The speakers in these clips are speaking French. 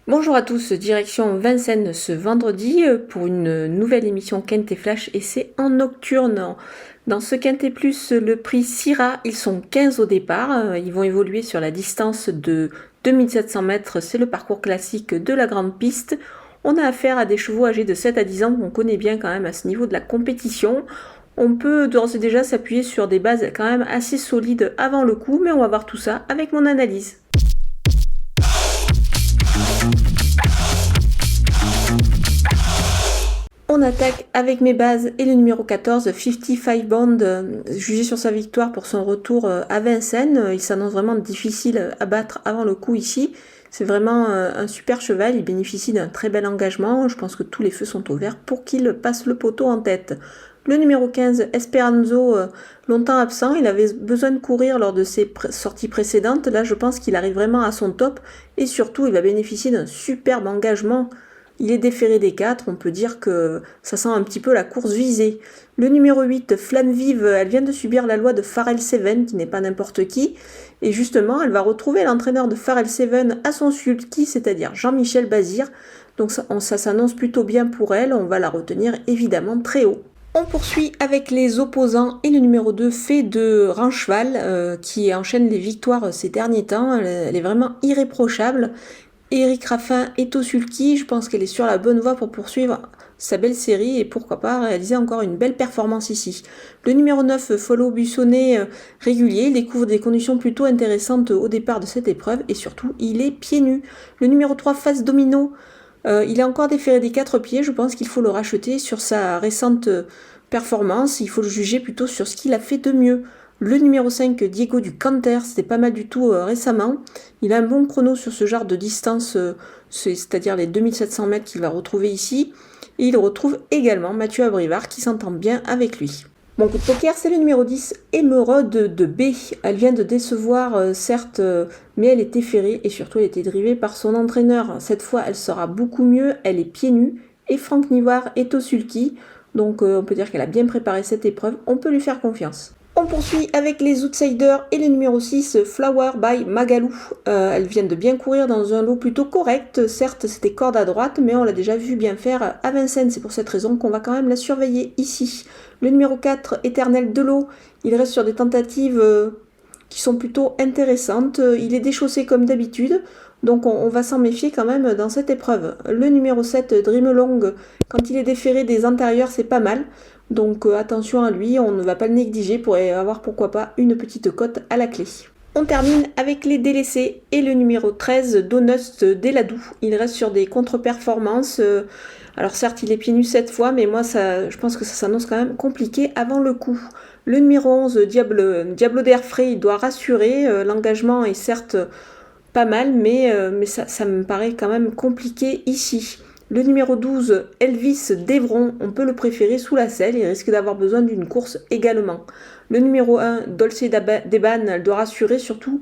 Bonjour à tous, direction Vincennes ce vendredi pour une nouvelle émission Quintet Flash et c'est en nocturne. Dans ce Quintet Plus, le prix Syrah, ils sont 15 au départ, ils vont évoluer sur la distance de 2700 mètres, c'est le parcours classique de la grande piste. On a affaire à des chevaux âgés de 7 à 10 ans qu'on connaît bien quand même à ce niveau de la compétition. On peut d'ores et déjà s'appuyer sur des bases quand même assez solides avant le coup, mais on va voir tout ça avec mon analyse. On attaque avec mes bases et le numéro 14, 55 Bond, jugé sur sa victoire pour son retour à Vincennes. Il s'annonce vraiment difficile à battre avant le coup ici. C'est vraiment un super cheval, il bénéficie d'un très bel engagement. Je pense que tous les feux sont au vert pour qu'il passe le poteau en tête. Le numéro 15, Esperanzo, longtemps absent, il avait besoin de courir lors de ses sorties précédentes. Là, je pense qu'il arrive vraiment à son top et surtout, il va bénéficier d'un superbe engagement. Il est déféré des 4, on peut dire que ça sent un petit peu la course visée. Le numéro 8, Flamme Vive, elle vient de subir la loi de Pharrell Seven, qui n'est pas n'importe qui. Et justement, elle va retrouver l'entraîneur de Pharrell Seven à son sulky, c'est-à-dire Jean-Michel Bazir. Donc ça s'annonce plutôt bien pour elle, on va la retenir évidemment très haut. On poursuit avec les opposants et le numéro 2, Fée de Rancheval, qui enchaîne les victoires ces derniers temps. Elle est vraiment irréprochable. Éric Raffin est au sulky, je pense qu'elle est sur la bonne voie pour poursuivre sa belle série et pourquoi pas réaliser encore une belle performance ici. Le numéro 9, Follow Buissonnet, régulier, il découvre des conditions plutôt intéressantes au départ de cette épreuve et surtout il est pieds nus. Le numéro 3, Face Domino, il a encore déféré des 4 pieds, je pense qu'il faut le racheter sur sa récente performance, il faut le juger plutôt sur ce qu'il a fait de mieux. Le numéro 5, Diego du Canter, c'était pas mal du tout récemment. Il a un bon chrono sur ce genre de distance, c'est-à-dire les 2700 mètres qu'il va retrouver ici. Et il retrouve également Mathieu Abrivard qui s'entend bien avec lui. Mon coup de poker, c'est le numéro 10, Émeraude de B. Elle vient de décevoir, certes, mais elle est efferée et surtout elle était drivée par son entraîneur. Cette fois, elle sera beaucoup mieux, elle est pieds nus et Franck Nivard est au sulky. Donc on peut dire qu'elle a bien préparé cette épreuve, on peut lui faire confiance. On poursuit avec les outsiders et le numéro 6, Flower by Magalou. Elles viennent de bien courir dans un lot plutôt correct. Certes, c'était corde à droite, mais on l'a déjà vu bien faire à Vincennes. C'est pour cette raison qu'on va quand même la surveiller ici. Le numéro 4, Éternel Delot, il reste sur des tentatives qui sont plutôt intéressantes. Il est déchaussé comme d'habitude, donc on va s'en méfier quand même dans cette épreuve. Le numéro 7, Dreamlong, quand il est déféré des antérieurs, c'est pas mal. Donc attention à lui, on ne va pas le négliger pour avoir pourquoi pas une petite cote à la clé. On termine avec les délaissés et le numéro 13, Donust Deladou. Il reste sur des contre-performances. Alors certes, il est pieds nus cette fois, mais moi je pense que ça s'annonce quand même compliqué avant le coup. Le numéro 11, Diablo d'Air Frais, il doit rassurer. L'engagement est certes pas mal, mais ça me paraît quand même compliqué ici. Le numéro 12, Elvis Devron, on peut le préférer sous la selle, il risque d'avoir besoin d'une course également. Le numéro 1, Dolce Deban, elle doit rassurer surtout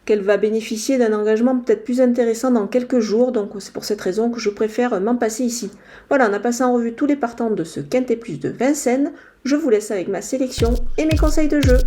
qu'elle va bénéficier d'un engagement peut-être plus intéressant dans quelques jours, donc c'est pour cette raison que je préfère m'en passer ici. Voilà, on a passé en revue tous les partants de ce Quintet Plus de Vincennes, je vous laisse avec ma sélection et mes conseils de jeu.